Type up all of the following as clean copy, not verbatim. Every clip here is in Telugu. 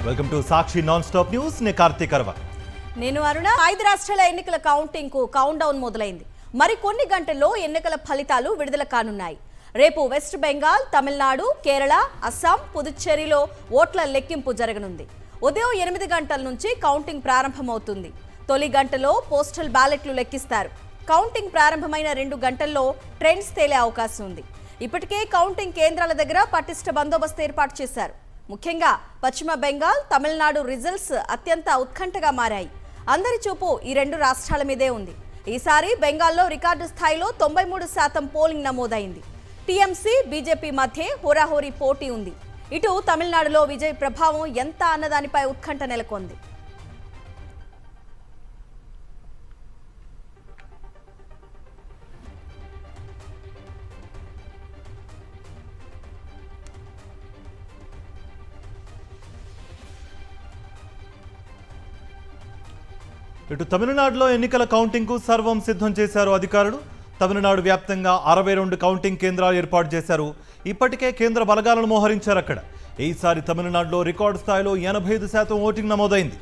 Welcome to Sakshi non stop news. నే కార్తీక్ అర్వ. నేను అరుణ. 5 రాష్ట్రాల ఎన్నికల కౌంటింగ్ కు కౌంట్ డౌన్ మొదలైంది. మరి కొన్ని గంటల్లో ఎన్నికల ఫలితాలు విడుదల కానున్నాయి. రేపు వెస్ట్ బెంగాల్, తమిళనాడు, కేరళ, అస్సాం, పుదుచ్చేరిలో ఓట్ల లెక్కింపు జరగనుంది. ఉదయం 8 గంటల నుంచి కౌంటింగ్ ప్రారంభమవుతుంది. తొలి గంటలో పోస్టల్ బ్యాలెట్లు లెక్కిస్తారు. కౌంటింగ్ ప్రారంభమైన 2 గంటల్లో ట్రెండ్స్ తేలే అవకాశం ఉంది. ఇప్పటికే కౌంటింగ్ కేంద్రాల దగ్గర పటిష్ట బందోబస్తు ఏర్పాటు చేశారు. ముఖ్యంగా పశ్చిమ బెంగాల్, తమిళనాడు రిజల్ట్స్ అత్యంత ఉత్కంఠగా మారాయి. అందరి చూపు ఈ 2 రాష్ట్రాల మీదే ఉంది. ఈసారి బెంగాల్లో రికార్డు స్థాయిలో 93% పోలింగ్ నమోదైంది. టీఎంసీ, బీజేపీ మధ్య హోరాహోరీ పోటీ ఉంది. ఇటు తమిళనాడులో విజయ్ ప్రభావం ఎంత అన్నదానిపై ఉత్కంఠ నెలకొంది. ఇటు తమిళనాడులో ఎన్నికల కౌంటింగ్కు సర్వం సిద్ధం చేశారు అధికారులు. తమిళనాడు వ్యాప్తంగా 62 కౌంటింగ్ కేంద్రాలు ఏర్పాటు చేశారు. ఇప్పటికే కేంద్ర బలగాలను మోహరించారు అక్కడ. ఈసారి తమిళనాడులో రికార్డు స్థాయిలో 85% ఓటింగ్ నమోదైంది.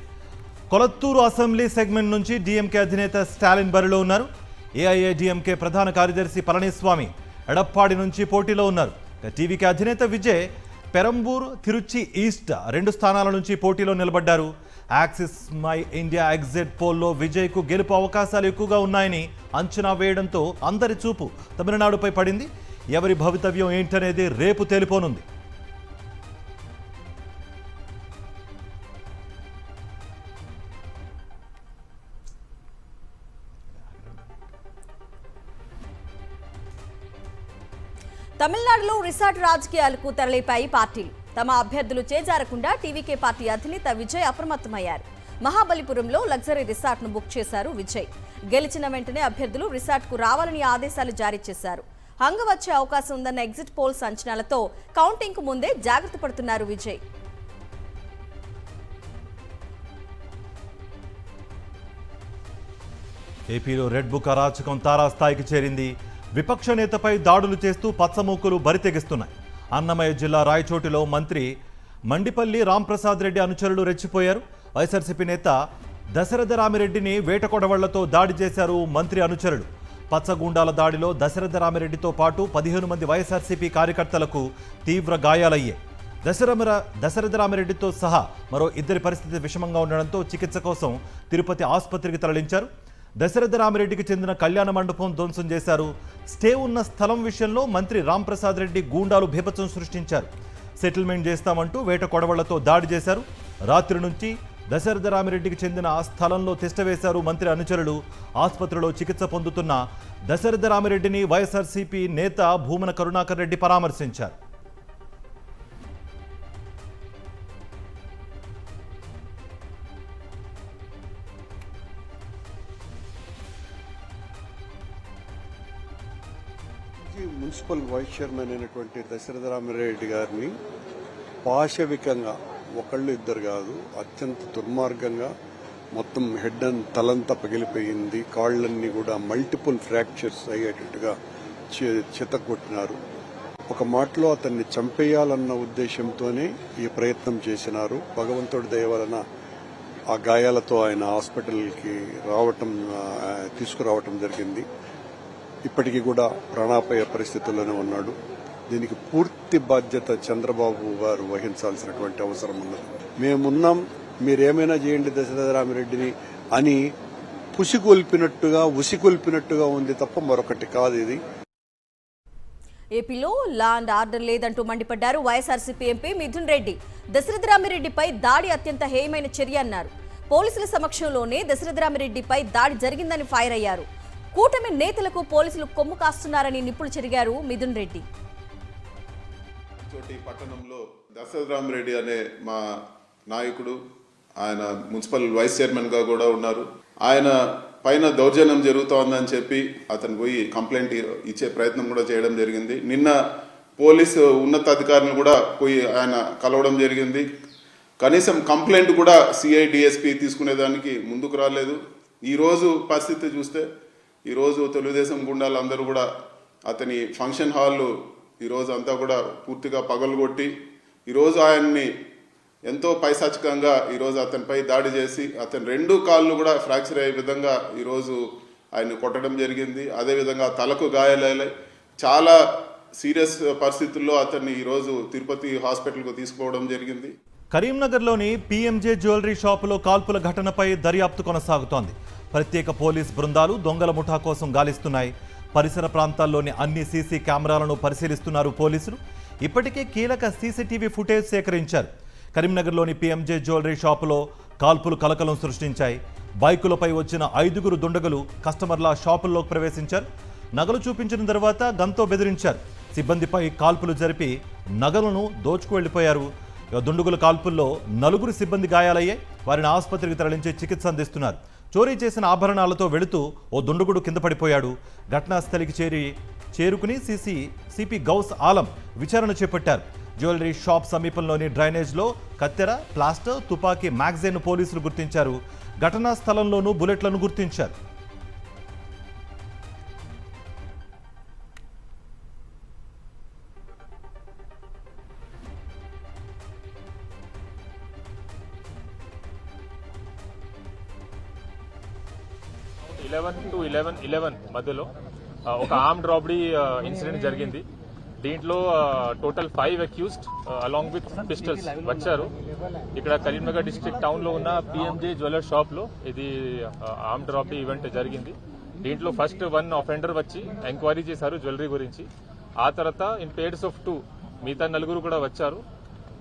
కొలత్తూరు అసెంబ్లీ సెగ్మెంట్ నుంచి డీఎంకే అధినేత స్టాలిన్ బరిలో ఉన్నారు. ఏఐఏడీఎంకే ప్రధాన కార్యదర్శి పళనిస్వామి ఎడప్పాడి నుంచి పోటీలో ఉన్నారు. టీవీకే అధినేత విజయ్ పెరంబూర్, తిరుచి ఈస్ట్ 2 స్థానాల నుంచి పోటీలో నిలబడ్డారు. యాక్సిస్ మై ఇండియా ఎగ్జిట్ పోల్లో విజయ్కు గెలుపు అవకాశాలు ఎక్కువగా ఉన్నాయని అంచనా వేయడంతో అందరి చూపు తమిళనాడుపై పడింది. ఎవరి భవితవ్యం ఏంటనేది రేపు తేలిపోనుంది. తమిళనాడులో రిసార్ట్ రాజకీయాలకు తెరలేపాయి పార్టీలు. తమ అభ్యర్థులు చేజారకుండా టీవీకే పార్టీ అధినేత విజయ్ అప్రమత్తమయ్యారు. మహాబలిపురంలో లగ్జరీ రిసార్ట్ ను బుక్ చేశారు విజయ్. గెలిచిన వెంటనే అభ్యర్థులు రిసార్ట్ కు రావాలని ఆదేశాలు జారీ చేశారు. హంగ వచ్చే అవకాశం ఉందన్న ఎగ్జిట్ పోల్స్ అంచనాలతో కౌంటింగ్ కు ముందే జాగ్రత్త పడుతున్నారు విజయ్. ఏపీలో రెడ్ బుక్ అరాచకం తారాస్థాయికి చేరింది. విపక్ష నేతపై దాడులు చేస్తూ పచ్చమూకులు బరితెగిస్తున్నాయి. అన్నమయ్య జిల్లా రాయచోటిలో మంత్రి మండిపల్లి రాంప్రసాద్ రెడ్డి అనుచరులు రెచ్చిపోయారు. వైఎస్ఆర్సీపీ నేత దశరథ రామిరెడ్డిని వేటకొడవళ్లతో దాడి చేశారు మంత్రి అనుచరులు. పచ్చగూండాల దాడిలో దశరథ రామిరెడ్డితో పాటు 15 మంది వైఎస్ఆర్సీపీ కార్యకర్తలకు తీవ్ర గాయాలయ్యాయి. దశరథ రామిరెడ్డితో సహా మరో 2 పరిస్థితి విషమంగా ఉండడంతో చికిత్స కోసం తిరుపతి ఆసుపత్రికి తరలించారు. దశరథ రామిరెడ్డికి చెందిన కళ్యాణ మండపం ధ్వంసం చేశారు. స్టే ఉన్న స్థలం విషయంలో మంత్రి రాంప్రసాద్ రెడ్డి గూండాలు బీభత్సం సృష్టించారు. సెటిల్మెంట్ చేస్తామంటూ వేట కొడవళ్లతో దాడి చేశారు. రాత్రి నుంచి దశరథ రామిరెడ్డికి చెందిన ఆ స్థలంలో తిష్టవేశారు మంత్రి అనుచరులు. ఆసుపత్రిలో చికిత్స పొందుతున్న దశరథ రామిరెడ్డిని వైఎస్ఆర్సీపీ నేత భూమన కరుణాకర్ రెడ్డి పరామర్శించారు. మున్సిపల్ వైస్ చైర్మన్ అయినటువంటి దశరథ రామిరెడ్డి గారిని పాశవికంగా ఒకళ్ళు ఇద్దరు కాదు, అత్యంత దుర్మార్గంగా మొత్తం హెడ్ అండ్ తలంతా పగిలిపోయింది. కాళ్ళన్నీ కూడా మల్టిపుల్ ఫ్రాక్చర్స్ అయ్యేటట్టుగా చితగొట్టినారు. ఒక మాటలో అతన్ని చంపేయాలన్న ఉద్దేశంతోనే ఈ ప్రయత్నం చేసినారు. భగవంతుడి దయ వలన ఆ గాయాలతో ఆయన హాస్పిటల్కి తీసుకురావటం జరిగింది. ఇప్పటికీ కూడా ప్రాణాపాయ పరిస్థితుల్లోనే ఉన్నాడు. దీనికి పూర్తి బాధ్యత చంద్రబాబు గారు వహించాల్సినటువంటి అవసరం ఉన్నది. మేమున్నాం, మీరేమైనా చేయండి దశరథ రామిరెడ్డిని అని ఉసిగొల్పినట్టుగా ఉంది తప్ప మరొకటి కాదు ఇది. ఏపీలో లా అండ్ ఆర్డర్ లేదంటూ మండిపడ్డారు వైఎస్ఆర్సీపీ ఎంపీ మిథున్ రెడ్డి. దశరథ రామిరెడ్డిపై దాడి అత్యంత హేయమైన చర్య అన్నారు. పోలీసుల సమక్షంలోనే దశరథ రామిరెడ్డిపై దాడి జరిగిందని ఫైర్ అయ్యారు. కూటమి నేతలకు పోలీసులు కొమ్ము కాస్తున్నారని నిప్పులు చెరిగారు మిథున్ రెడ్డి. పట్టణంలో దశరథ రామిరెడ్డి అనే మా నాయకుడు, ఆయన మున్సిపల్ వైస్ చైర్మన్ గా కూడా ఉన్నారు. ఆయన పైన దౌర్జన్యం జరుగుతోందని చెప్పి అతను పోయి కంప్లైంట్ ఇచ్చే ప్రయత్నం కూడా చేయడం జరిగింది. నిన్న పోలీసు ఉన్నతాధికారులను కూడా పోయి ఆయన కలవడం జరిగింది. కనీసం కంప్లైంట్ కూడా సిఐ డిఎస్పీ తీసుకునేదానికి ముందుకు రాలేదు. ఈరోజు పరిస్థితి చూస్తే ఈరోజు తెలుగుదేశం గుండాలు అందరూ కూడా అతని ఫంక్షన్ హాల్ ఈరోజు అంతా కూడా పూర్తిగా పగలగొట్టి ఈరోజు ఆయన్ని ఎంతో పైశాచికంగా ఈరోజు అతనిపై దాడి చేసి అతని 2 కాళ్ళు కూడా ఫ్రాక్చర్ అయ్యే విధంగా ఈరోజు ఆయన కొట్టడం జరిగింది. అదేవిధంగా తలకు గాయాలయ్యాయి. చాలా సీరియస్ పరిస్థితుల్లో అతన్ని ఈరోజు తిరుపతి హాస్పిటల్కు తీసుకుపోవడం జరిగింది. కరీంనగర్లోని పీఎంజే జ్యువెలరీ షాపులో కాల్పుల ఘటనపై దర్యాప్తు కొనసాగుతోంది. ప్రత్యేక పోలీస్ బృందాలు దొంగల ముఠా కోసం గాలిస్తున్నాయి. పరిసర ప్రాంతాల్లోని అన్ని సీసీ కెమెరాలను పరిశీలిస్తున్నారు పోలీసులు. ఇప్పటికే కీలక సీసీటీవీ ఫుటేజ్ సేకరించారు. కరీంనగర్లోని పీఎంజే జ్యువెలరీ షాపులో కాల్పులు కలకలం సృష్టించాయి. బైకులపై వచ్చిన 5గురు దుండగులు కస్టమర్ల షాపుల్లోకి ప్రవేశించారు. నగలు చూపించిన తర్వాత గన్తో బెదిరించారు. సిబ్బందిపై కాల్పులు జరిపి నగలను దోచుకు వెళ్లిపోయారు. దుండగుల కాల్పుల్లో 4 సిబ్బంది గాయాలయ్యాయి. వారిని ఆసుపత్రికి తరలించి చికిత్స అందిస్తున్నారు. చోరీ చేసిన ఆభరణాలతో వెళుతూ ఓ దుండగుడు కింద పడిపోయాడు. ఘటనా స్థలికి చేరుకుని సిపి గౌస్ ఆలం విచారణ చేపట్టారు. జ్యువెలరీ షాప్ సమీపంలోని డ్రైనేజ్లో కత్తెర, ప్లాస్టర్, తుపాకీ, మ్యాగజైన్ పోలీసులు గుర్తించారు. ఘటనా స్థలంలోనూ బుల్లెట్లను గుర్తించారు. to 11 మధ్యలో ఒక ఆర్మ్డ్ రాబరీ ఇన్సిడెంట్ జరిగింది. దీంట్లో total 5 accused along with pistols వచ్చారు. ఇక్కడ కరీంనగర్ డిస్ట్రిక్ట్ టౌన్ లో ఉన్న పిఎంజే జ్యువెలర్ షాప్ లో ఇది ఆర్మ్డ్ రాబరీ ఈవెంట్ జరిగింది. దీంట్లో ఫస్ట్ 1 అఫెండర్ వచ్చి ఎంక్వైరీ చేశారు జ్యువెలరీ గురించి. ఆ తర్వాత ఇన్ పేర్స్ ఆఫ్ 2 మిగతా 4 కూడా వచ్చారు.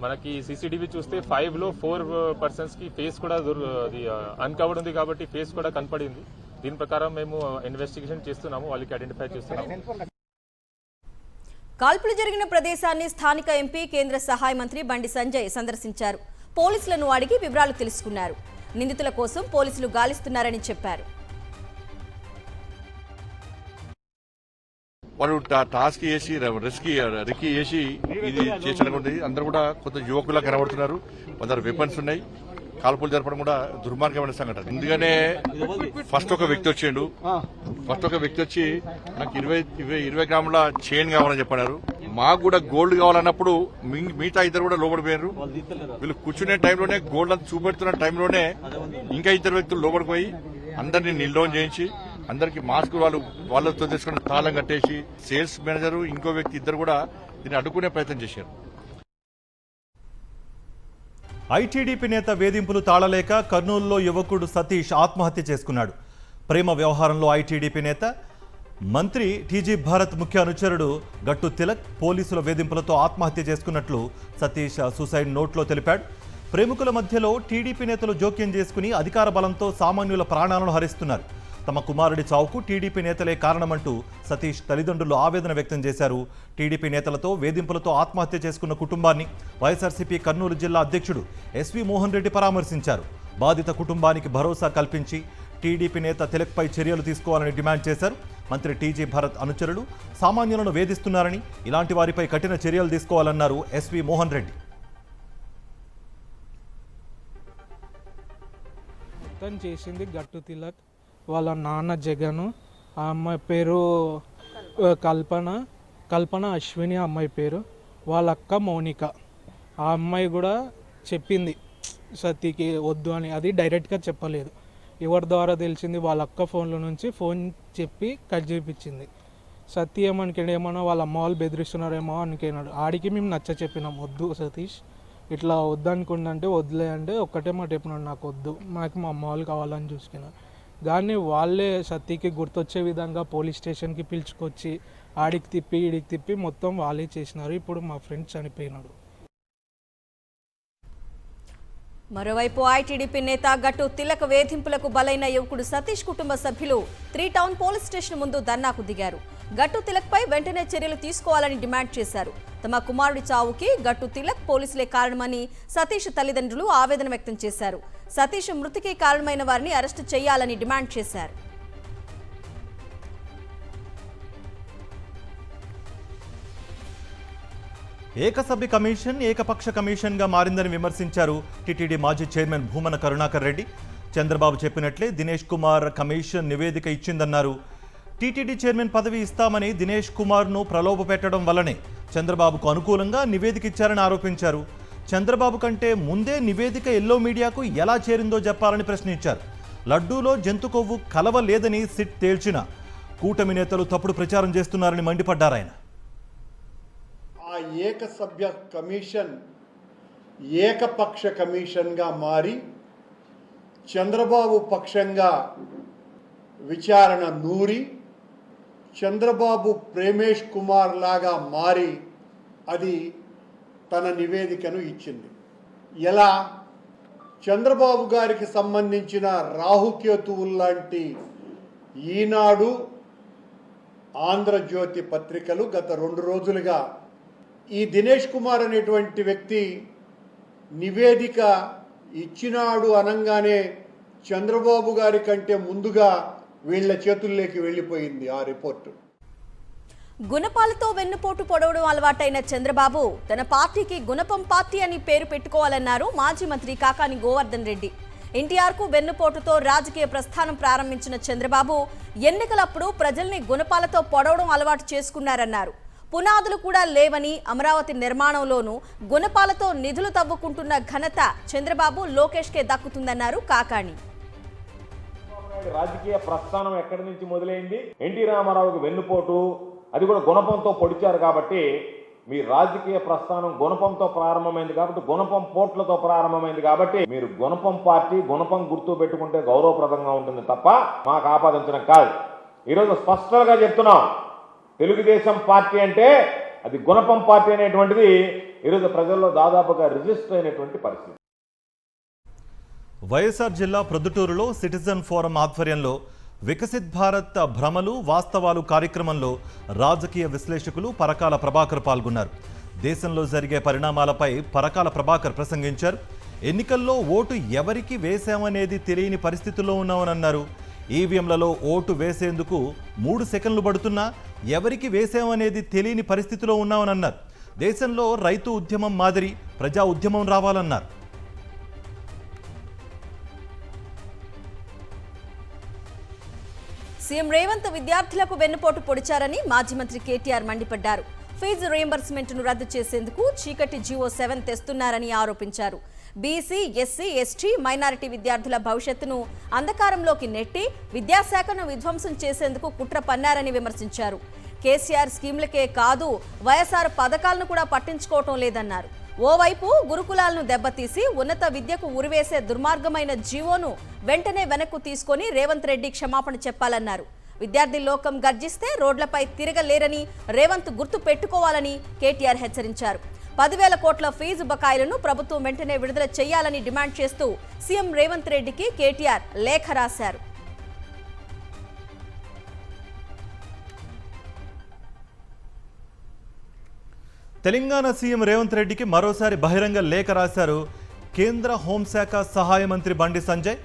మనకి సీసీటీవీ చూస్తే 5లో 4 పర్సన్స్ కి ఫేస్ కూడా అన్కవర్డ్ ఉంది కాబట్టి ఫేస్ కూడా కనపడింది. దీని ప్రకారం మేము ఇన్వెస్టిగేషన్ చేస్తున్నాము, వాళ్ళకి ఐడెంటిఫై చేస్తున్నాము. కాల్పులు జరిగిన ప్రదేశాన్ని స్థానిక ఎంపీ కేంద్ర సహాయ మంత్రి బండి సంజయ్ సందర్శించారు. పోలీసులను అడిగి వివరాలు తెలుసుకున్నారు. నిందితుల కోసం పోలీసులు గాలిస్తున్నారని చెప్పారు. వాళ్ళు టాస్క్ చేసి రిస్కీ చేసి ఇది చేసినటువంటి అందరూ కూడా కొంత యువకులా కనబడుతున్నారు. కొందరు వెపన్స్ ఉన్నాయి. కాల్పులు జరపడం కూడా దుర్మార్గమైన సంఘటన. ఎందుకనే ఫస్ట్ ఒక వ్యక్తి వచ్చిండు. ఫస్ట్ ఒక వ్యక్తి వచ్చి నాకు 20 గ్రాముల చైన్ కావాలని చెప్పారు. మాకు కూడా గోల్డ్ కావాలన్నప్పుడు మిగతా 2 కూడా లోపడిపోయారు. వీళ్ళు కూర్చునే టైంలోనే గోల్డ్ అంతా చూపెడుతున్న టైంలోనే ఇంకా 2 వ్యక్తులు లోపడిపోయి అందరినీ నిల్డౌన్ చేయించి అందరికి మాస్క్ వాళ్ళతో తీసుకుని తాళం కట్టేసి సేల్స్ మేనేజర్ ఇంకో వ్యక్తి 2 కూడా దీన్ని అడ్డుకునే ప్రయత్నం చేశారు. ఐటీడీపీ నేత వేధింపులు తాళలేక కర్నూలులో యువకుడు సతీష్ ఆత్మహత్య చేసుకున్నాడు. ప్రేమ వ్యవహారంలో ఐటీడీపీ నేత మంత్రి టీజీ భారత్ ముఖ్య అనుచరుడు గట్టు తిలక్ పోలీసుల వేధింపులతో ఆత్మహత్య చేసుకున్నట్లు సతీష్ సూసైడ్ నోట్లో తెలిపాడు. ప్రేమికుల మధ్యలో టీడీపీ నేతలు జోక్యం చేసుకుని అధికార బలంతో సామాన్యుల ప్రాణాలను హరిస్తున్నారు. తమ కుమారుడి చావుకు టీడీపీ నేతలే కారణమంటూ సతీష్ తల్లిదండ్రులు ఆవేదన వ్యక్తం చేశారు. టీడీపీ నేతలతో వేధింపులతో ఆత్మహత్య చేసుకున్న కుటుంబాన్ని వైఎస్ఆర్సీపీ కర్నూలు జిల్లా అధ్యక్షుడు ఎస్వి మోహన్ రెడ్డి పరామర్శించారు. బాధిత కుటుంబానికి భరోసా కల్పించి టీడీపీ నేత తిలక్పై చర్యలు తీసుకోవాలని డిమాండ్ చేశారు. మంత్రి టీజీ భరత్ అనుచరులు సామాన్యులను వేధిస్తున్నారని, ఇలాంటి వారిపై కఠిన చర్యలు తీసుకోవాలన్నారు ఎస్వి మోహన్ రెడ్డి. చేసింది గట్టు తిలక్, వాళ్ళ నాన్న జగను, ఆ అమ్మాయి పేరు కల్పన అశ్విని అమ్మాయి పేరు, వాళ్ళ అక్క మౌనిక. ఆ అమ్మాయి కూడా చెప్పింది సతీకి వద్దు అని. అది డైరెక్ట్గా చెప్పలేదు, ఎవరి ద్వారా తెలిసింది, వాళ్ళ అక్క ఫోన్లో నుంచి ఫోన్ చెప్పి కట్ చేయించింది. సతీ ఏమన్నా వాళ్ళ అమ్మ వాళ్ళు బెదిరిస్తున్నారేమో అనుకున్నాడు. ఆడికి మేము నచ్చ చెప్పినాం, వద్దు సతీష్ ఇట్లా వద్దనుకుంటే వద్దులే అంటే ఒక్కటే మాట చెప్పినాడు, నాకు వద్దు, నాకు మా అమ్మ వాళ్ళు కావాలని చూసుకున్నాను. కానీ వాళ్ళే సతీకి గుర్తొచ్చే విధంగా పోలీస్ స్టేషన్కి పిలుచుకొచ్చి ఆడికి తిప్పి ఈడికి తిప్పి మొత్తం వాళ్ళే చేసినారు. ఇప్పుడు మా ఫ్రెండ్ చనిపోయినాడు. మరోవైపు ఐటీడీపీ నేత గట్టు తిలక్ వేధింపులకు బలైన యువకుడు సతీష్ కుటుంబ సభ్యులు 3 టౌన్ పోలీస్ స్టేషన్ ముందు ధర్నాకు దిగారు. గట్టు తిలక్పై వెంటనే చర్యలు తీసుకోవాలని డిమాండ్ చేశారు. తమ కుమారుడి చావుకి గట్టు తిలక్ పోలీసులే కారణమని సతీష్ తల్లిదండ్రులు ఆవేదన వ్యక్తం చేశారు. సతీష్ మృతికి కారణమైన వారిని అరెస్టు చేయాలని డిమాండ్ చేశారు. ఏకసభ్య కమిషన్ ఏకపక్ష కమిషన్గా మారిందని విమర్శించారు టీటీడీ మాజీ చైర్మన్ భూమన కరుణాకర్ రెడ్డి. చంద్రబాబు చెప్పినట్లే దినేష్ కుమార్ కమిషన్ నివేదిక ఇచ్చిందన్నారు. టీటీడీ చైర్మన్ పదవి ఇస్తామని దినేష్ కుమార్ను ప్రలోభపెట్టడం వల్లనే చంద్రబాబుకు అనుకూలంగా నివేదిక ఇచ్చారని ఆరోపించారు. చంద్రబాబు కంటే ముందే నివేదిక ఎల్లో మీడియాకు ఎలా చేరిందో చెప్పాలని ప్రశ్నించారు. లడ్డూలో జంతు కొవ్వు కలవలేదని సిట్ తేల్చిన కూటమి నేతలు తప్పుడు ప్రచారం చేస్తున్నారని మండిపడ్డారాయన. ఆ ఏకసభ్య కమిషన్ ఏకపక్ష కమిషన్గా మారి చంద్రబాబు పక్షంగా విచారణ నూరి చంద్రబాబు ప్రేమేష్ కుమార్ లాగా మారి అది తన నివేదికను ఇచ్చింది. ఎలా? చంద్రబాబు గారికి సంబంధించిన రాహుకేతువుల్లాంటి ఈనాడు, ఆంధ్రజ్యోతి పత్రికలు గత 2 రోజులుగా ఈ దినేష్ కుమార్ అనేటువంటి వ్యక్తి నివేదిక ఇచ్చినాడు అనగానే చంద్రబాబు గారి కంటే ముందుగా వీళ్ళ చేతుల్లోకి వెళ్ళిపోయింది ఆ రిపోర్టు. గుణపాలతో వెన్నుపోటు పొడవడం అలవాటైన చంద్రబాబు తన పార్టీకి గుణపం పార్టీ అని పేరు పెట్టుకోవాలన్నారు మాజీ మంత్రి కాకాని గోవర్ధన్ రెడ్డి. ఎన్టీఆర్కు వెన్నుపోటుతో రాజకీయ ప్రస్థానం ప్రారంభించిన చంద్రబాబు ఎన్నికలప్పుడు ప్రజల్ని గుణపాలతో పొడవడం అలవాటు చేసుకున్నారన్నారు. పునాదులు కూడా లేవని అమరావతి నిర్మాణంలోనూ గుణపాలతో నిధులు తవ్వుకుంటున్న ఘనత చంద్రబాబు లోకేష్కే దక్కుతుందన్నారు కాకాణి. రాజకీయ ప్రస్థానం ఎక్కడి నుంచి మొదలైంది? ఎన్టీ రామారావుకి వెన్నుపోటు, అది కూడా గుణపంతో పొడిచారు. కాబట్టి మీ రాజకీయ ప్రస్థానం గుణపంతో ప్రారంభమైంది కాబట్టి, గుణపం పోట్లతో ప్రారంభమైంది కాబట్టి మీరు గుణపం పార్టీ, గుణపం గుర్తు పెట్టుకుంటే గౌరవప్రదంగా ఉంటుంది తప్ప మాకు ఆపాదించడం కాదు. ఈరోజు స్పష్టంగా చెప్తున్నాం, తెలుగుదేశం పార్టీ అంటే అది గుణపం పార్టీ అనేటువంటిది ఈరోజు ప్రజల్లో దాదాపుగా రిజిస్టర్ అయినటువంటి పరిస్థితి. వైఎస్ఆర్ జిల్లా ప్రొద్దుటూరులో సిటిజన్ ఫోరం ఆధ్వర్యంలో వికసిత్ భారత్ భ్రమలు వాస్తవాలు కార్యక్రమంలో రాజకీయ విశ్లేషకులు పరకాల ప్రభాకర్ పాల్గొన్నారు. దేశంలో జరిగే పరిణామాలపై పరకాల ప్రభాకర్ ప్రసంగించారు. ఎన్నికల్లో ఓటు ఎవరికి వేశామనేది తెలియని పరిస్థితుల్లో ఉన్నామన్నారు. ఈవీఎంలలో ఓటు వేసేందుకు 3 సెకండ్లు పడుతున్నా ఎవరికి వేశామనేది తెలియని పరిస్థితిలో ఉన్నామన్నారు. దేశంలో రైతు ఉద్యమం మాదిరి ప్రజా ఉద్యమం రావాలన్నారు. సీఎం రేవంత్ విద్యార్థులకు వెన్నుపోటు పొడిచారని మాజీ మంత్రి కేటీఆర్ మండిపడ్డారు. ఫీజు రీయింబర్స్మెంట్ను రద్దు చేసేందుకు చీకటి జీవో 7 తెస్తున్నారని ఆరోపించారు. బీసీ, ఎస్సీ, ఎస్టీ, మైనారిటీ విద్యార్థుల భవిష్యత్తును అంధకారంలోకి నెట్టి విద్యాశాఖను విధ్వంసం చేసేందుకు కుట్ర పన్నారని విమర్శించారు. కేసీఆర్ స్కీమ్లకే కాదు వైఎస్ఆర్ పథకాలను కూడా పట్టించుకోవటం లేదన్నారు. ఓవైపు గురుకులాలను దెబ్బతీసి ఉన్నత విద్యకు ఉరివేసే దుర్మార్గమైన జీవోను వెంటనే వెనక్కు తీసుకొని రేవంత్ రెడ్డి క్షమాపణ చెప్పాలన్నారు. విద్యార్థి లోకం గర్జిస్తే రోడ్లపై తిరగలేరని రేవంత్ గుర్తు పెట్టుకోవాలని కేటీఆర్ హెచ్చరించారు. 10,000 కోట్ల ఫీజు బకాయిలను ప్రభుత్వం వెంటనే విడుదల చేయాలని డిమాండ్ చేస్తూ సీఎం రేవంత్ రెడ్డికి కేటీఆర్ లేఖ రాశారు. తెలంగాణ సీఎం రేవంత్ రెడ్డికి మరోసారి బహిరంగ లేఖ రాశారు కేంద్ర హోంశాఖ సహాయ మంత్రి బండి సంజయ్.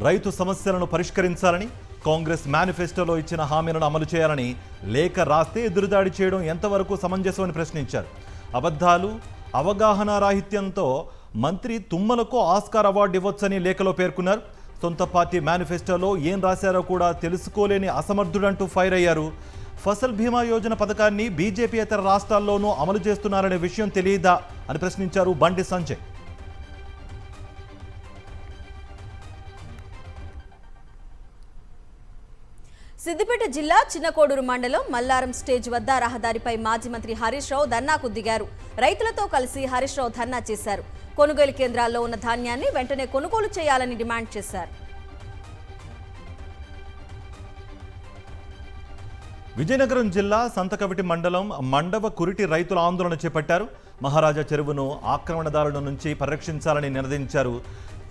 రైతు సమస్యలను పరిష్కరించాలని, కాంగ్రెస్ మేనిఫెస్టోలో ఇచ్చిన హామీలను అమలు చేయాలని లేఖ రాస్తే ఎదురుదాడి చేయడం ఎంతవరకు సమంజసమని ప్రశ్నించారు. అబద్ధాలు, అవగాహన రాహిత్యంతో మంత్రి తుమ్మలకు ఆస్కార్ అవార్డు ఇవ్వొచ్చని లేఖలో పేర్కొన్నారు. సొంత పార్టీ మేనిఫెస్టోలో ఏం రాశారో కూడా తెలుసుకోలేని అసమర్థుడంటూ ఫైర్ అయ్యారు. ఫసల్ బీమా యోజన పథకాన్ని బీజేపీ ఇతర రాష్ట్రాల్లోనూ అమలు చేస్తున్నారనే విషయం తెలియదా అని ప్రశ్నించారు బండి సంజయ్. సిద్దిపేట జిల్లా చిన్నకోడూరు మండలం మల్లారం స్టేజ్ వద్ద రహదారిపై మాజీ మంత్రి హరీష్ రావు ధర్నాకు దిగారు. రైతులతో కలిసి హరీష్ రావు ధర్నా చేశారు. కొనుగోలు కేంద్రాల్లో ఉన్న ధాన్యాన్ని వెంటనే కొనుగోలు చేయాలని డిమాండ్ చేశారు. విజయనగరం జిల్లా సంతకవిటి మండలం మండవ కురిటి రైతుల ఆందోళన చేపట్టారు. మహారాజా చెరువును ఆక్రమణదారుల నుంచి పరిరక్షించాలని నినదించారు.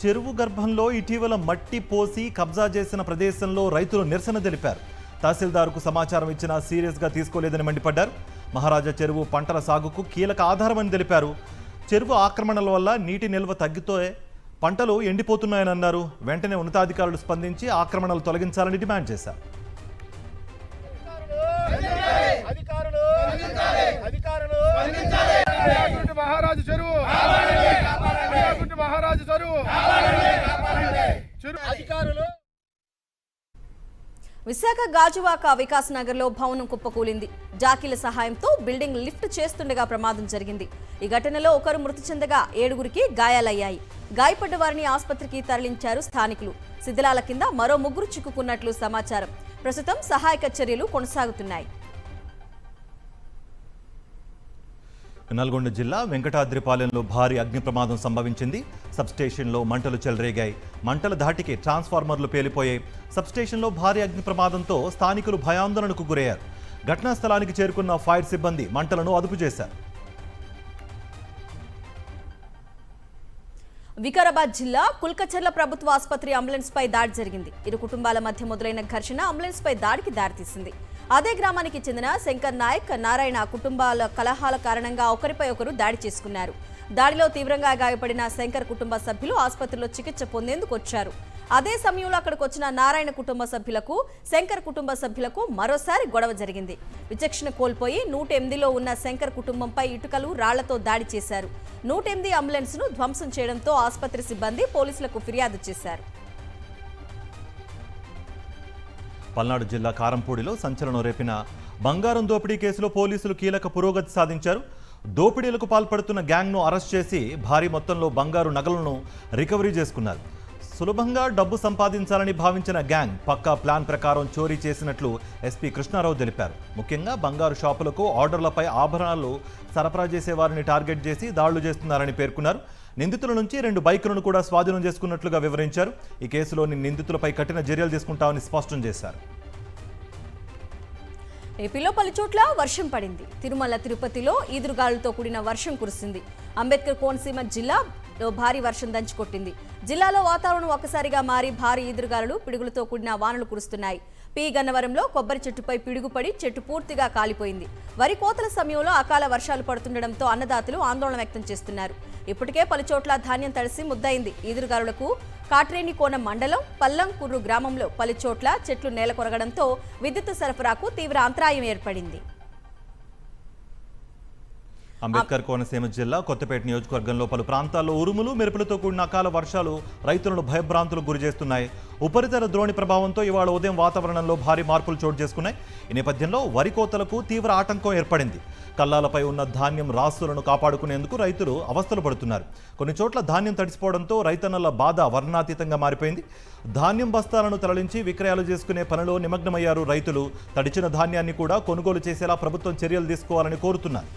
చెరువు గర్భంలో ఇటీవల మట్టి పోసి కబ్జా చేసిన ప్రదేశంలో రైతులు నిరసన తెలిపారు. తహసీల్దార్కు సమాచారం ఇచ్చినా సీరియస్గా తీసుకోలేదని మండిపడ్డారు. మహారాజా చెరువు పంటల సాగుకు కీలక ఆధారమని తెలిపారు. చెరువు ఆక్రమణల వల్ల నీటి నిల్వ తగ్గితే పంటలు ఎండిపోతున్నాయని అన్నారు. వెంటనే ఉన్నతాధికారులు స్పందించి ఆక్రమణలు తొలగించాలని డిమాండ్ చేశారు. విశాఖ గాజువాక వికాస్ నగర్లో భవనం కుప్పకూలింది. జాకీల సహాయంతో బిల్డింగ్ లిఫ్ట్ చేస్తుండగా ప్రమాదం జరిగింది. ఈ ఘటనలో ఒకరు మృతి చెందగా 7గురికి గాయాలయ్యాయి. గాయపడ్డ వారిని ఆసుపత్రికి తరలించారు స్థానికులు. శిథిలాల కింద మరో 3 చిక్కుకున్నట్లు సమాచారం. ప్రస్తుతం సహాయక చర్యలు కొనసాగుతున్నాయి. నల్గొండ జిల్లా వెంకటాద్రిపాలెంలో భారీ అగ్ని ప్రమాదం సంభవించింది. సబ్స్టేషన్లో మంటలు చెలరేగాయి. మంటల ధాటికి ట్రాన్స్ఫార్మర్లు పేలిపోయాయి. సబ్స్టేషన్లో భారీ అగ్ని ప్రమాదంతో స్థానికులు భయాందోళనకు గురయ్యారు. ఘటనా స్థలానికి చేరుకున్న ఫైర్ సిబ్బంది మంటలను అదుపు చేశారు. వికారాబాద్ జిల్లా కుల్కచర్ల ప్రభుత్వ ఆసుపత్రి అంబులెన్స్ పై దాడి జరిగింది. ఇరు కుటుంబాల మధ్య మొదలైన ఘర్షణ అంబులెన్స్ పై దాడికి దారితీసింది. అదే గ్రామానికి చెందిన శంకర్ నాయక్, నారాయణ కుటుంబాల కలహాల కారణంగా ఒకరిపై ఒకరు దాడి చేసుకున్నారు. దాడిలో తీవ్రంగా గాయపడిన శంకర్ కుటుంబ సభ్యులు ఆసుపత్రిలో చికిత్స పొందేందుకు వచ్చారు. అదే సమయంలో అక్కడికి వచ్చిన నారాయణ కుటుంబ సభ్యులకు, శంకర్ కుటుంబ సభ్యులకు మరోసారి గొడవ జరిగింది. విచక్షణ కోల్పోయి 108లో ఉన్న శంకర్ కుటుంబంపై ఇటుకలు, రాళ్లతో దాడి చేశారు. 108 అంబులెన్స్ ను ధ్వంసం చేయడంతో ఆసుపత్రి సిబ్బంది పోలీసులకు ఫిర్యాదు చేశారు. పల్నాడు జిల్లా కారంపూడిలో సంచలనం రేపిన బంగారం దోపిడీ కేసులో పోలీసులు కీలక పురోగతి సాధించారు. దోపిడీలకు పాల్పడుతున్న గ్యాంగ్ను అరెస్ట్ చేసి భారీ మొత్తంలో బంగారు నగలను రికవరీ చేసుకున్నారు. సులభంగా డబ్బు సంపాదించాలని భావించిన గ్యాంగ్ పక్కా ప్లాన్ ప్రకారం చోరీ చేసినట్లు ఎస్పీ కృష్ణారావు తెలిపారు. ముఖ్యంగా బంగారు షాపులకు ఆర్డర్లపై ఆభరణాలు సరఫరా చేసే వారిని టార్గెట్ చేసి దాడులు చేస్తున్నారని పేర్కొన్నారు. నిందితుల నుంచి 2 బైకులను కూడా స్వాధీనం చేసుకున్నట్లుగా వివరించారు. ఈ కేసులోని నిందితులపై కఠిన చర్యలు తీసుకుంటామని స్పష్టం చేశారు. ఏపీలో పలుచోట్ల వర్షం పడింది. తిరుమల, తిరుపతిలో ఈదురుగాలులతో కూడిన వర్షం కురిసింది. అంబేద్కర్ కోనసీమ జిల్లాలో భారీ వర్షం దంచుకొట్టింది. జిల్లాలో వాతావరణం ఒక్కసారిగా మారి భారీ ఈదురుగాలులు, పిడుగులతో కూడిన వానలు కురుస్తున్నాయి. పి గన్నవరంలో కొబ్బరి చెట్టుపై పిడుగుపడి చెట్టు పూర్తిగా కాలిపోయింది. వరి కోతల సమయంలో అకాల వర్షాలు పడుతుండటంతో అన్నదాతలు ఆందోళన వ్యక్తం చేస్తున్నారు. ఇప్పటికే పలుచోట్ల ధాన్యం తడిసి ముద్దయింది. ఈదురుగాలులకు కాట్రేనికోన మండలం పల్లంకుర్రు గ్రామంలో పలుచోట్ల చెట్లు నేలకొరగడంతో విద్యుత్ సరఫరాకు తీవ్ర అంతరాయం ఏర్పడింది. అంబేద్కర్ కోనసీమ జిల్లా కొత్తపేట నియోజకవర్గంలో పలు ప్రాంతాల్లో ఉరుములు, మెరుపులతో కూడిన అకాల వర్షాలు రైతులను భయభ్రాంతులకు గురిచేస్తున్నాయి. ఉపరితల ద్రోణి ప్రభావంతో ఇవాళ ఉదయం వాతావరణంలో భారీ మార్పులు చోటు చేసుకున్నాయి. ఈ నేపథ్యంలో వరి కోతలకు తీవ్ర ఆటంకం ఏర్పడింది. కల్లాలపై ఉన్న ధాన్యం రాసులను కాపాడుకునేందుకు రైతులు అవస్థలు పడుతున్నారు. కొన్ని చోట్ల ధాన్యం తడిసిపోవడంతో రైతన్నల బాధ వర్ణాతీతంగా మారిపోయింది. ధాన్యం బస్తాలను తరలించి విక్రయాలు చేసుకునే పనిలో నిమగ్నమయ్యారు రైతులు. తడిచిన ధాన్యాన్ని కూడా కొనుగోలు చేసేలా ప్రభుత్వం చర్యలు తీసుకోవాలని కోరుతున్నారు.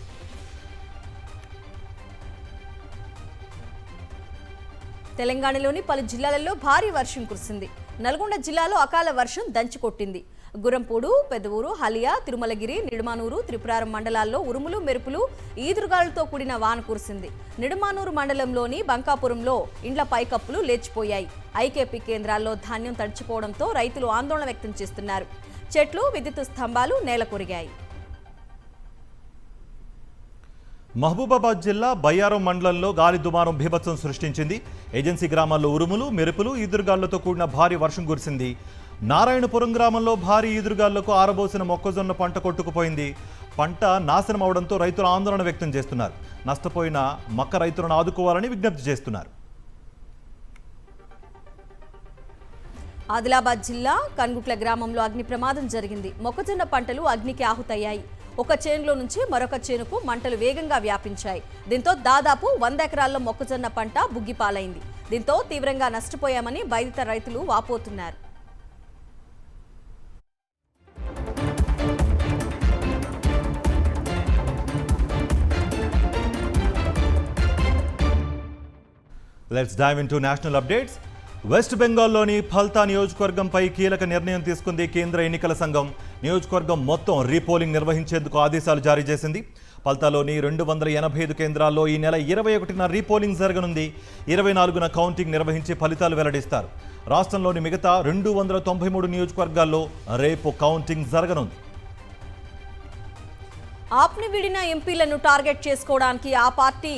తెలంగాణలోని పలు జిల్లాలలో భారీ వర్షం కురిసింది. నల్గొండ జిల్లాలో అకాల వర్షం దంచుకొట్టింది. గురంపూడు, పెదవూరు, హలియా, తిరుమలగిరి, నిడుమానూరు, త్రిపురారం మండలాల్లో ఉరుములు, మెరుపులు, ఈదురుగాలులతో కూడిన వాన కురిసింది. నిడుమానూరు మండలంలోని బంకాపురంలో ఇండ్ల పైకప్పులు లేచిపోయాయి. ఐకేపీ కేంద్రాల్లో ధాన్యం తడిచిపోవడంతో రైతులు ఆందోళన వ్యక్తం చేస్తున్నారు. చెట్లు, విద్యుత్ స్తంభాలు నేలకొరిగాయి. మహబూబాబాద్ జిల్లా బయ్యారం మండలంలో గాలి దుమారం బీభత్సం సృష్టించింది. ఏజెన్సీ గ్రామాల్లో ఉరుములు, మెరుపులు, ఈదురుగాళ్లతో కూడిన భారీ వర్షం కురిసింది. నారాయణపురం గ్రామంలో భారీ ఈదురుగాళ్లకు ఆరబోసిన మొక్కజొన్న పంట కొట్టుకుపోయింది. పంట నాశనం అవడంతో రైతులు ఆందోళన వ్యక్తం చేస్తున్నారు. నష్టపోయిన మక్క రైతులను ఆదుకోవాలని విజ్ఞప్తి చేస్తున్నారు. ఆదిలాబాద్ జిల్లా కన్గుట్ల గ్రామంలో అగ్ని ప్రమాదం జరిగింది. మొక్కజొన్న పంటలు అగ్నికి ఆహుతయ్యాయి. ఒక చేనులో నుంచి మరొక చేనుకు మంటలు వేగంగా వ్యాపించాయి. దీంతో దాదాపు 100 ఎకరాల్లో మొక్కజొన్న పంట బుగ్గిపాలైంది. దీంతో తీవ్రంగా నష్టపోయామని బాధిత రైతులు వాపోతున్నారు. Let's dive into national updates. West బెంగాల్లోని ఫల్తా నియోజకవర్గంపై కీలక నిర్ణయం తీసుకుంది కేంద్ర ఎన్నికల సంఘం. నియోజకవర్గం మొత్తం రీపోలింగ్ నిర్వహించేందుకు ఆదేశాలు జారీ చేసింది. ఫల్తాలోని 285 కేంద్రాల్లో ఈ నెల 21న రీపోలింగ్ జరగనుంది. 24న కౌంటింగ్ నిర్వహించి ఫలితాలు వెల్లడిస్తారు. రాష్ట్రంలోని మిగతా 293 నియోజకవర్గాల్లో రేపు కౌంటింగ్ జరగనుంది. ఆప్ని విడిన ఎంపీలను టార్గెట్ చేసుకోవడానికి ఆ పార్టీ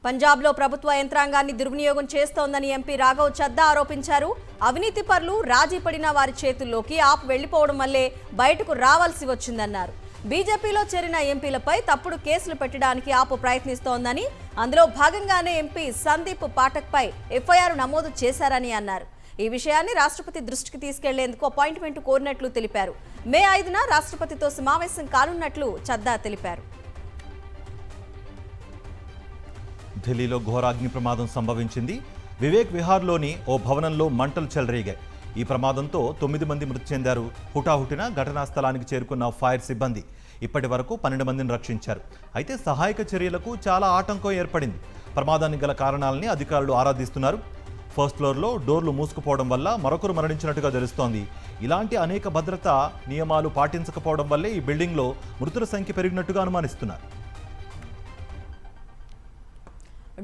పంజాబ్లో ప్రభుత్వ యంత్రాంగాన్ని దుర్వినియోగం చేస్తోందని ఎంపీ రాఘవ్ చద్దా ఆరోపించారు. అవినీతి పరులు రాజీ పడిన వారి చేతుల్లోకి ఆప్ వెళ్లిపోవడం వల్లే బయటకు రావాల్సి వచ్చిందన్నారు. బీజేపీలో చేరిన ఎంపీలపై తప్పుడు కేసులు పెట్టడానికి ఆప్ ప్రయత్నిస్తోందని, అందులో భాగంగానే ఎంపీ సందీప్ పాఠక్ పై ఎఫ్ఐఆర్ నమోదు చేశారని అన్నారు. ఈ విషయాన్ని రాష్ట్రపతి దృష్టికి తీసుకెళ్లేందుకు అపాయింట్మెంట్ కోరినట్లు తెలిపారు. మే 5న రాష్ట్రపతితో సమావేశం కానున్నట్లు చద్దా తెలిపారు. ఢిల్లీలో ఘోర అగ్ని ప్రమాదం సంభవించింది. వివేక్ విహార్లోని ఓ భవనంలో మంటలు చెలరేగాయి. ఈ ప్రమాదంతో 9 మంది మృతి చెందారు. హుటాహుటిన ఘటనా స్థలానికి చేరుకున్న ఫైర్ సిబ్బంది ఇప్పటి వరకు 12 మందిని రక్షించారు. అయితే సహాయక చర్యలకు చాలా ఆటంకం ఏర్పడింది. ప్రమాదానికి గల కారణాలని అధికారులు ఆరాధిస్తున్నారు. ఫస్ట్ ఫ్లోర్లో డోర్లు మూసుకుపోవడం వల్ల మరొకరు మరణించినట్టుగా తెలుస్తోంది. ఇలాంటి అనేక భద్రతా నియమాలు పాటించకపోవడం వల్లే ఈ బిల్డింగ్లో మృతుల సంఖ్య పెరిగినట్టుగా అనుమానిస్తున్నారు.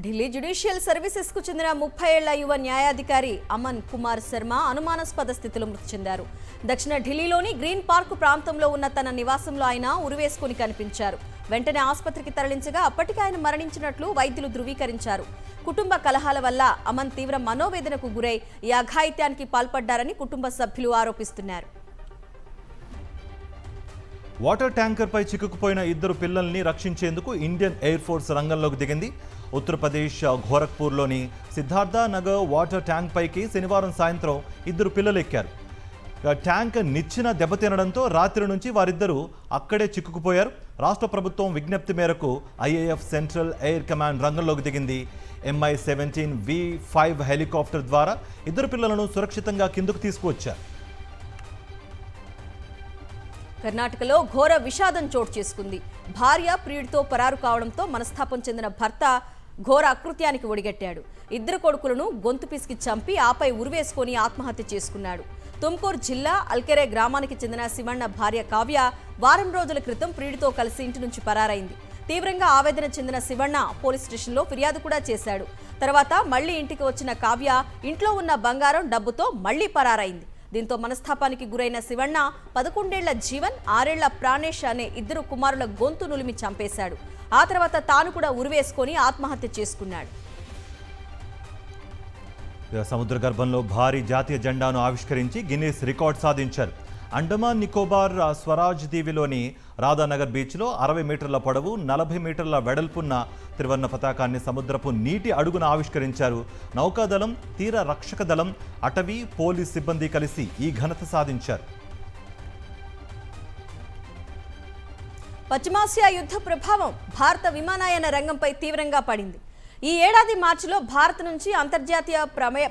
ఢిల్లీ జ్యుడిషియల్ సర్వీసెస్ కు చెందిన 30 ఏళ్ల యువ న్యాయాధికారి అమన్ కుమార్ శర్మ అనుమానాస్పద స్థితిలో మృతి చెందారు. దక్షిణ ఢిల్లీలోని గ్రీన్ పార్క్ ప్రాంతంలో ఉన్న తన నివాసంలో ఆయన ఉరివేసుకుని కనిపించారు. వెంటనే ఆసుపత్రికి తరలించగా అప్పటికే ఆయన మరణించినట్లు వైద్యులు ధృవీకరించారు. కుటుంబ కలహాల వల్ల అమన్ తీవ్ర మనోవేదనకు గురై ఈ అఘాయిత్యానికి పాల్పడ్డారని కుటుంబ సభ్యులు ఆరోపిస్తున్నారు. వాటర్ ట్యాంకర్పై చిక్కుకుపోయిన 2 పిల్లల్ని రక్షించేందుకు ఇండియన్ ఎయిర్ ఫోర్స్ రంగంలోకి దిగింది. ఉత్తరప్రదేశ్ గోరఖ్పూర్లోని సిద్ధార్థ నగర్ వాటర్ ట్యాంక్ పైకి శనివారం సాయంత్రం 2 పిల్లలు ఎక్కారు. ట్యాంక్ నిచ్చెన దెబ్బతినడంతో రాత్రి నుంచి వారిద్దరూ అక్కడే చిక్కుకుపోయారు. రాష్ట్ర ప్రభుత్వం విజ్ఞప్తి మేరకు ఐఏఎఫ్ సెంట్రల్ ఎయిర్ కమాండ్ రంగంలోకి దిగింది. MI-17V5 హెలికాప్టర్ ద్వారా 2 పిల్లలను సురక్షితంగా కిందకు తీసుకువచ్చారు. కర్ణాటకలో ఘోర విషాదం చోటు చేసుకుంది. భార్య ప్రియుడితో పరారు కావడంతో మనస్తాపం చెందిన భర్త ఘోర అకృత్యానికి ఒడిగట్టాడు. 2 కొడుకులను గొంతు పిసికి చంపి ఆపై ఉరివేసుకొని ఆత్మహత్య చేసుకున్నాడు. తుమ్కూరు జిల్లా అల్కెరే గ్రామానికి చెందిన శివಣ್ణ భార్య కావ్య వారం రోజుల క్రితం ప్రియుడితో కలిసి ఇంటి నుంచి పరారైంది. తీవ్రంగా ఆవేదన చెందిన శివಣ್ణ పోలీస్ స్టేషన్లో ఫిర్యాదు కూడా చేశాడు. తర్వాత మళ్లీ ఇంటికి వచ్చిన కావ్య ఇంట్లో ఉన్న బంగారం డబ్బుతో మళ్లీ పరారైంది. దీంతో మనస్తాపానికి గురైన శివಣ್ణ 11 ఏళ్ల జీవన్, 6 ఏళ్ల ప్రాణేష్ అనే 2 కుమారుల గొంతు నులిమి చంపేశాడు. ఆ తర్వాత తాను కూడా ఉరివేసుకొని ఆత్మహత్య చేసుకున్నాడు. సముద్ర గర్భంలో భారీ జాతీయ జెండాను ఆవిష్కరించి గిన్నిస్ రికార్డ్ సాధించారు. అండమాన్ నికోబార్ స్వరాజ్ దీవిలోని రాధానగర్ బీచ్లో 60 మీటర్ల పొడవు, 40 మీటర్ల వెడల్పున్న త్రివర్ణ పతాకాన్ని సముద్రపు నీటి అడుగున ఆవిష్కరించారు. నౌకాదళం, తీర రక్షక దళం, అటవీ, పోలీస్ సిబ్బంది కలిసి ఈ ఘనత సాధించారు. పశ్చిమాసియా యుద్ధ ప్రభావం భారత విమానయాన రంగంపై తీవ్రంగా పడింది. ఈ ఏడాది మార్చిలో భారత్ నుంచి అంతర్జాతీయ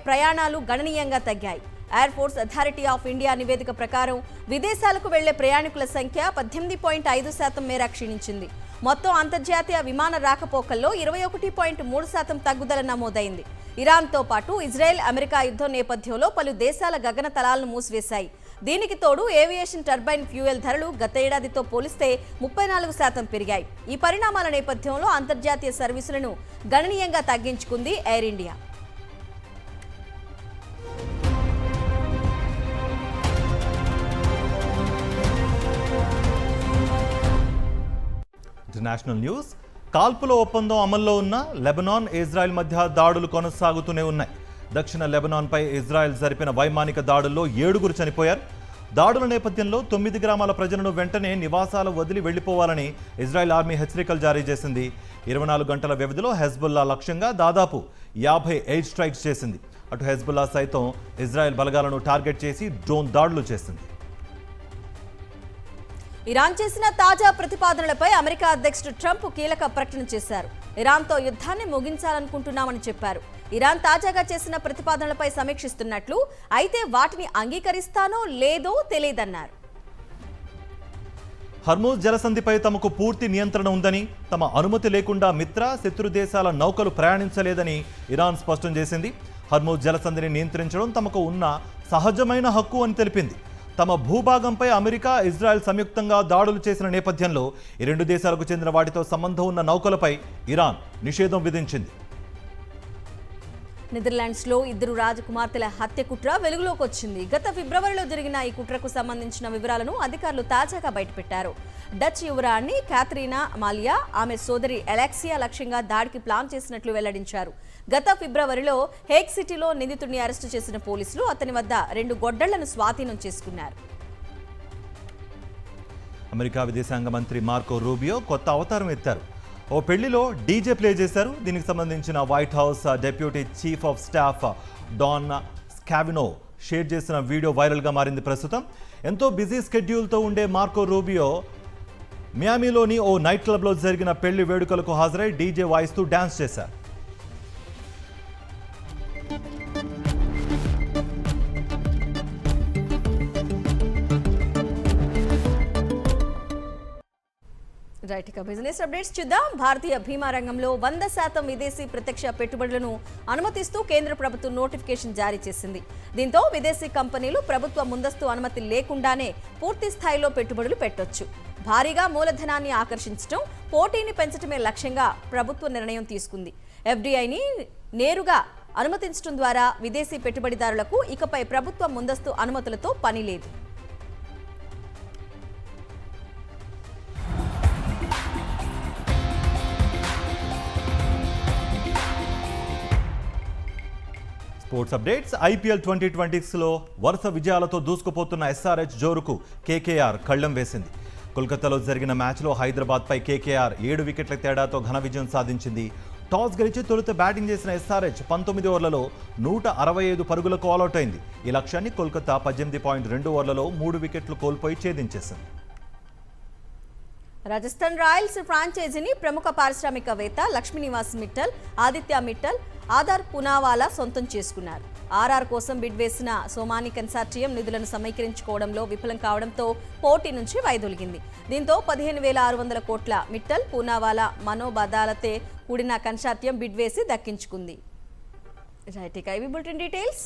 ప్రయాణాలు గణనీయంగా తగ్గాయి. Air force authority of India నివేదిక ప్రకారం విదేశాలకు వెళ్లే ప్రయాణికుల సంఖ్య 18.5% మేర క్షీణించింది. మొత్తం అంతర్జాతీయ విమాన రాకపోకల్లో 21.3% తగ్గుదల నమోదైంది. ఇరాన్తో పాటు ఇజ్రాయెల్, అమెరికా యుద్ధం నేపథ్యంలో పలు దేశాల గగనతలాలను మూసివేశాయి. దీనికి తోడు ఏవియేషన్ టర్బైన్ ఫ్యూయల్ ధరలు గత ఏడాదితో పోలిస్తే 34% పెరిగాయి. ఈ పరిణామాల నేపథ్యంలో అంతర్జాతీయ సర్వీసులను గణనీయంగా తగ్గించుకుంది ఎయిర్ ఇండియా. International news. కాల్పుల ఒప్పందం అమల్లో ఉన్న లెబనాన్, ఇజ్రాయెల్ మధ్య దాడులు కొనసాగుతూనే ఉన్నాయి. దక్షిణ లెబనాన్పై ఇజ్రాయెల్ జరిపిన వైమానిక దాడుల్లో 7 చనిపోయారు. దాడుల నేపథ్యంలో 9 గ్రామాల ప్రజలను వెంటనే నివాసాలు వదిలి వెళ్లిపోవాలని ఇజ్రాయెల్ ఆర్మీ హెచ్చరికలు జారీ చేసింది. 24 గంటల వ్యవధిలో హెజ్బుల్లా లక్ష్యంగా దాదాపు 50 ఎయిర్ స్ట్రైక్స్ చేసింది. అటు హెజ్బుల్లా సైతం ఇజ్రాయెల్ బలగాలను టార్గెట్ చేసి డ్రోన్ దాడులు చేసింది. ఇరాన్ చేసిన తాజా ప్రతిపాదనలపై అమెరికా అధ్యక్షుడు ట్రంప్ కీలక ప్రకటన చేశారు. ఇరాన్తో యుద్ధాన్ని ముగించాలనుకుంటున్నామని చెప్పారు. ఇరాన్ తాజాగా చేసిన ప్రతిపాదనలపై సమీక్షిస్తున్నట్లు, అయితే వాటిని అంగీకరిస్తానో లేదో తెలియదన్నారు. హర్మూజ్ జలసంధిపై తమకు పూర్తి నియంత్రణ ఉందని, తమ అనుమతి లేకుండా మిత్ర, శత్రు దేశాల నౌకలు ప్రయాణించలేదని ఇరాన్ స్పష్టం చేసింది. హర్మూజ్ జలసంధిని నియంత్రించడం తమకు ఉన్న సహజమైన హక్కు అని తెలిపింది. తమ భూభాగంపై అమెరికా, ఇజ్రాయెల్ సంయుక్తంగా దాడులు చేసిన నేపథ్యంలో ఈ 2 దేశాలకు చెందిన వాటితో సంబంధం ఉన్న నౌకలపై ఇరాన్ నిషేధం విధించింది. నెదర్లాండ్స్లో 2 రాజకుమార్తెల హత్య కుట్ర వెలుగులోకి వచ్చింది. గత ఫిబ్రవరిలో జరిగిన ఈ కుట్రకు సంబంధించిన వివరాలను అధికారులు తాజాగా బయటపెట్టారు. డచ్ యువరాణి క్యాథరీనా అమాలియా, ఆమె సోదరి అలెక్సియా లక్ష్యంగా దాడికి ప్లాన్ చేసినట్లు వెల్లడించారు. గత ఫిబ్రవరిలో హేగ్ సిటీలో నిందితుడిని అరెస్టు చేసిన పోలీసులు అతని వద్ద 2 గొడ్డళ్లను స్వాధీనం చేసుకున్నారు. అమెరికా విదేశాంగ మంత్రి మార్కో రూబియో కొత్త అవతారం ఎత్తారు. ఓ పెళ్లిలో డీజే ప్లే చేశారు. దీనికి సంబంధించిన White House deputy chief of staff Dan Scavino share చేసిన వీడియో వైరల్గా మారింది ప్రస్తుతం. ఎంతో బిజీ స్కెడ్యూల్తో ఉండే మార్కో రూబియో మియామిలోని ఓ నైట్ క్లబ్లో జరిగిన పెళ్లి వేడుకలకు హాజరై డీజే వాయిస్తూ డ్యాన్స్ చేశారు. రైట్, ఇక బిజినెస్ అప్డేట్స్ చూద్దాం. భారతీయ బీమా రంగంలో 100% విదేశీ ప్రత్యక్ష పెట్టుబడులను అనుమతిస్తూ కేంద్ర ప్రభుత్వం నోటిఫికేషన్ జారీ చేసింది. దీంతో విదేశీ కంపెనీలు ప్రభుత్వ ముందస్తు అనుమతి లేకుండానే పూర్తి స్థాయిలో పెట్టుబడులు పెట్టొచ్చు. భారీగా మూలధనాన్ని ఆకర్షించడం, పోటీని పెంచడమే లక్ష్యంగా ప్రభుత్వ నిర్ణయం తీసుకుంది. ఎఫ్డీఐని నేరుగా అనుమతించడం ద్వారా విదేశీ పెట్టుబడిదారులకు ఇకపై ప్రభుత్వ ముందస్తు అనుమతులతో పని లేదు. Sports updates. ఐపీఎల్ 2026లో వరుస విజయాలతో దూసుకుపోతున్న ఎస్ఆర్హెచ్ జోరుకు కేకేఆర్ కళ్లెం వేసింది. కోల్కతాలో జరిగిన మ్యాచ్లో హైదరాబాద్పై కేకేఆర్ 7 వికెట్ల తేడాతో ఘన విజయం సాధించింది. టాస్ గెలిచి తొలుత బ్యాటింగ్ చేసిన ఎస్ఆర్హెచ్ 19 ఓవర్లలో 165 పరుగులకు ఆలౌట్ అయింది. ఈ లక్ష్యాన్ని కోల్కతా 18.2 ఓవర్లలో 3 వికెట్లు కోల్పోయి ఛేదించేసింది. రాజస్థాన్ రాయల్స్ ఫ్రాంచైజీని ప్రముఖ పారిశ్రామికవేత్త లక్ష్మీనివాస్ మిట్టల్, ఆదిత్య మిట్టల్, ఆధార్ పునావాలా సొంతం చేసుకున్నారు. ఆర్ఆర్ కోసం బిడ్ వేసిన సోమాని కన్సార్టియం నిధులను సమీకరించుకోవడంలో విఫలం కావడంతో పోటీ నుంచి వైదొలిగింది. దీంతో 15,600 కోట్ల మిట్టల్, పూనావాలా, మనోబదాలతే కూడిన కన్సార్టియం బిడ్ వేసి దక్కించుకుంది. రైట్, ఇక ఇవి బులెటిన్ డీటెయిల్స్.